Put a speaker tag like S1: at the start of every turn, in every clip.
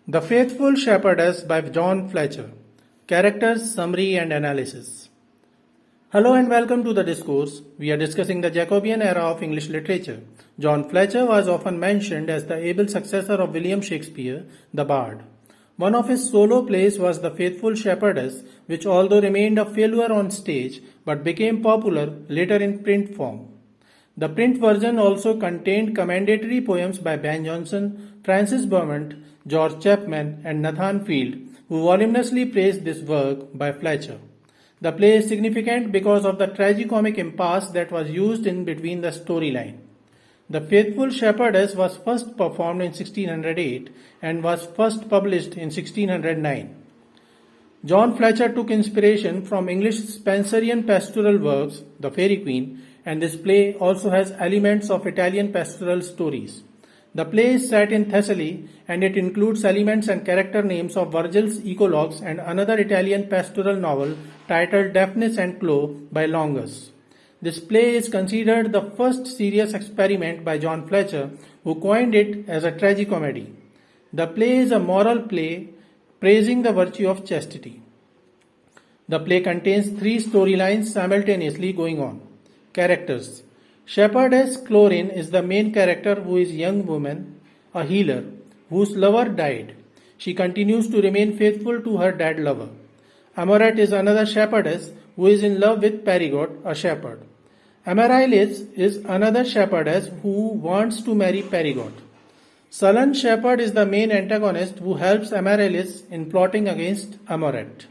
S1: The Faithful Shepherdess by John Fletcher. Characters, summary, and analysis. Hello and welcome to the discourse. We are discussing the Jacobean era of English literature. John Fletcher was often mentioned as the able successor of William Shakespeare, the Bard. One of his solo plays was The Faithful Shepherdess, which although remained a failure on stage, but became popular later in print form. The print version also contained commendatory poems by Ben Jonson, Francis Beaumont, George Chapman, and Nathan Field, who voluminously praised this work by Fletcher. The play is significant because of the tragicomic impasse that was used in between the storyline. The Faithful Shepherdess was first performed in 1608 and was first published in 1609. John Fletcher took inspiration from English Spenserian pastoral works, The Fairy Queen, and this play also has elements of Italian pastoral stories. The play is set in Thessaly and it includes elements and character names of Virgil's Eclogues and another Italian pastoral novel titled Daphnis and Chloe by Longus. This play is considered the first serious experiment by John Fletcher, who coined it as a tragicomedy. The play is a moral play praising the virtue of chastity. The play contains three storylines simultaneously going on. Characters. Shepherdess Chlorine is the main character, who is a young woman, a healer, whose lover died. She continues to remain faithful to her dead lover. Amoret is another shepherdess who is in love with Perigot, a shepherd. Amaryllis is another shepherdess who wants to marry Perigot. Sullen Shepherd is the main antagonist who helps Amaryllis in plotting against Amoret.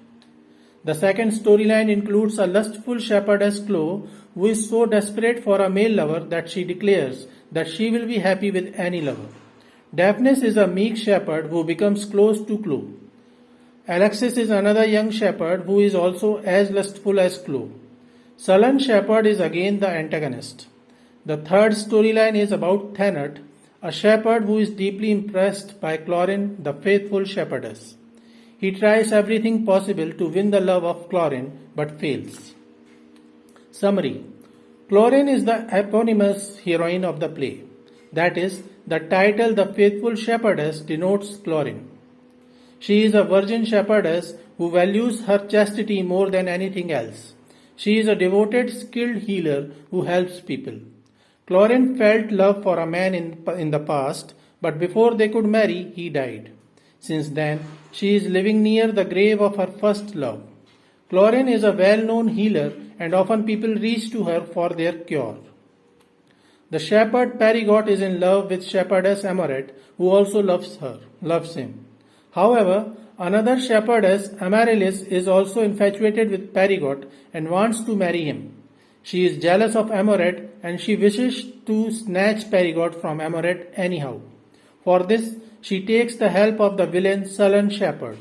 S1: The second storyline includes a lustful shepherdess Chloe, who is so desperate for a male lover that she declares that she will be happy with any lover. Daphnis is a meek shepherd who becomes close to Chloe. Alexis is another young shepherd who is also as lustful as Chloe. Sullen Shepherd is again the antagonist. The third storyline is about Thanet, a shepherd who is deeply impressed by Chlorine, the faithful shepherdess. He tries everything possible to win the love of Chlorine but fails. Summary. Chlorine is the eponymous heroine of the play. That is, the title The Faithful Shepherdess denotes Chlorine. She is a virgin shepherdess who values her chastity more than anything else. She is a devoted, skilled healer who helps people. Chlorine felt love for a man in the past, but before they could marry, he died. Since then, she is living near the grave of her first love. Chlorine is a well-known healer and often people reach to her for their cure. The shepherd Perigot is in love with shepherdess Amoret, who also loves him. However, another shepherdess, Amaryllis, is also infatuated with Perigot and wants to marry him. She is jealous of Amoret and she wishes to snatch Perigot from Amoret anyhow. For this, she takes the help of the villain Sullen Shepherd.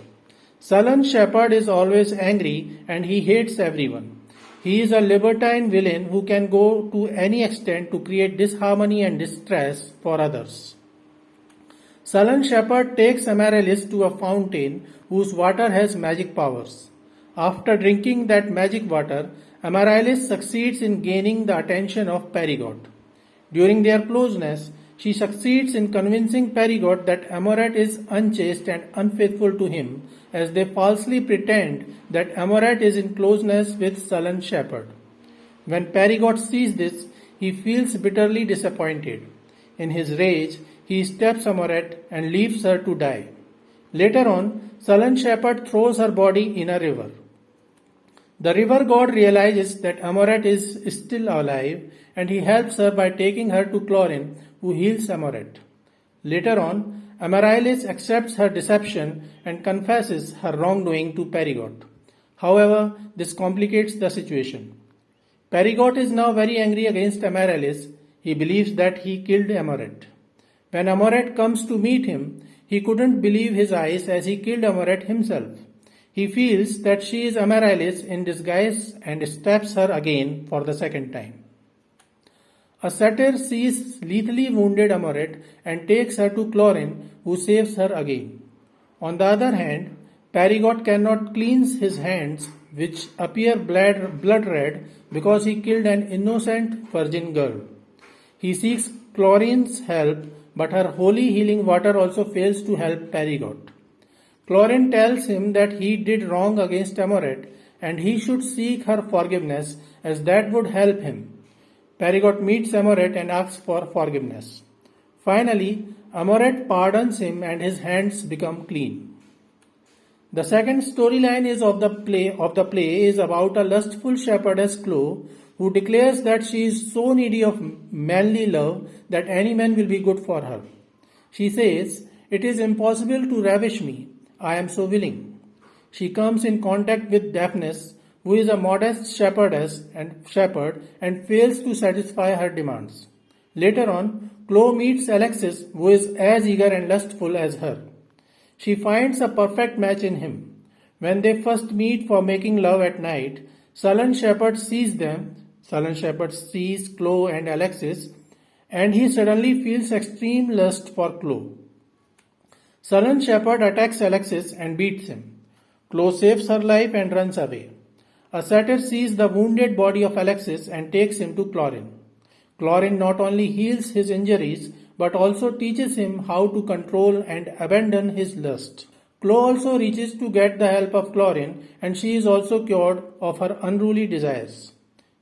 S1: Sullen Shepherd is always angry and he hates everyone. He is a libertine villain who can go to any extent to create disharmony and distress for others. Sullen Shepherd takes Amaryllis to a fountain whose water has magic powers. After drinking that magic water, Amaryllis succeeds in gaining the attention of Perigot. During their closeness, she succeeds in convincing Perigot that Amoret is unchaste and unfaithful to him, as they falsely pretend that Amoret is in closeness with Sullen Shepherd. When Perigot sees this, he feels bitterly disappointed. In his rage, he stabs Amoret and leaves her to die. Later on, Sullen Shepherd throws her body in a river. The river god realizes that Amoret is still alive and he helps her by taking her to Chlorine, who heals Amoret. Later on, Amaryllis accepts her deception and confesses her wrongdoing to Perigot. However, this complicates the situation. Perigot is now very angry against Amaryllis. He believes that he killed Amoret. When Amoret comes to meet him, he couldn't believe his eyes as he killed Amoret himself. He feels that she is Amaryllis in disguise and stabs her again for the second time. A satyr sees lethally wounded Amoret and takes her to Chlorine, who saves her again. On the other hand, Perigot cannot cleanse his hands, which appear blood red because he killed an innocent virgin girl. He seeks Chlorine's help, but her holy healing water also fails to help Perigot. Chlorine tells him that he did wrong against Amoret and he should seek her forgiveness as that would help him. Perigot meets Amoret and asks for forgiveness. Finally, Amoret pardons him and his hands become clean. The second storyline of the play is about a lustful shepherdess Chloe who declares that she is so needy of manly love that any man will be good for her. She says, "It is impossible to ravish me. I am so willing." She comes in contact with Daphnis, who is a modest shepherd and fails to satisfy her demands. Later on, Chloe meets Alexis, who is as eager and lustful as her. She finds a perfect match in him. When they first meet for making love at night, Sullen Shepherd sees Chloe and Alexis, and he suddenly feels extreme lust for Chloe. Sullen Shepherd attacks Alexis and beats him. Chloe saves her life and runs away. A satyr sees the wounded body of Alexis and takes him to Chlorine. Chlorine not only heals his injuries but also teaches him how to control and abandon his lust. Chloe also reaches to get the help of Chlorine and she is also cured of her unruly desires.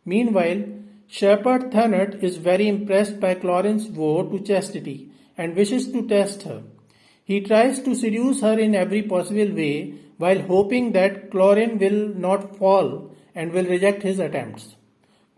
S1: Meanwhile, Shepherd Thanet is very impressed by Chlorine's vow to chastity and wishes to test her. He tries to seduce her in every possible way while hoping that Chlorine will not fall and will reject his attempts.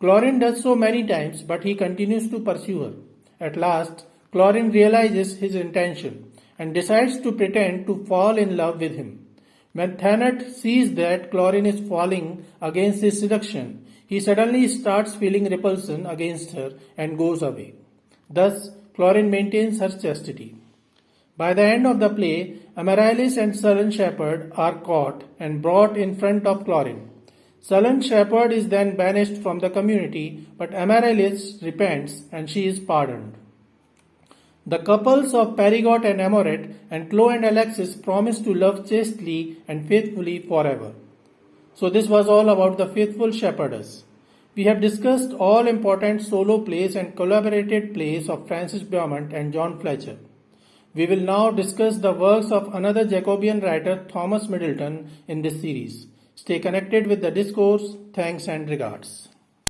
S1: Chlorine does so many times, but he continues to pursue her. At last, Chlorine realizes his intention and decides to pretend to fall in love with him. When Thanet sees that Chlorine is falling against his seduction, he suddenly starts feeling repulsion against her and goes away. Thus, Chlorine maintains her chastity. By the end of the play, Amaryllis and Sullen Shepherd are caught and brought in front of Chlorine. Sullen Shepherd is then banished from the community, but Amaryllis repents and she is pardoned. The couples of Perigot and Amoret and Chloe and Alexis promise to love chastely and faithfully forever. So this was all about the faithful shepherdess. We have discussed all important solo plays and collaborated plays of Francis Beaumont and John Fletcher. We will now discuss the works of another Jacobean writer, Thomas Middleton, in this series. Stay connected with the discourse. Thanks and regards.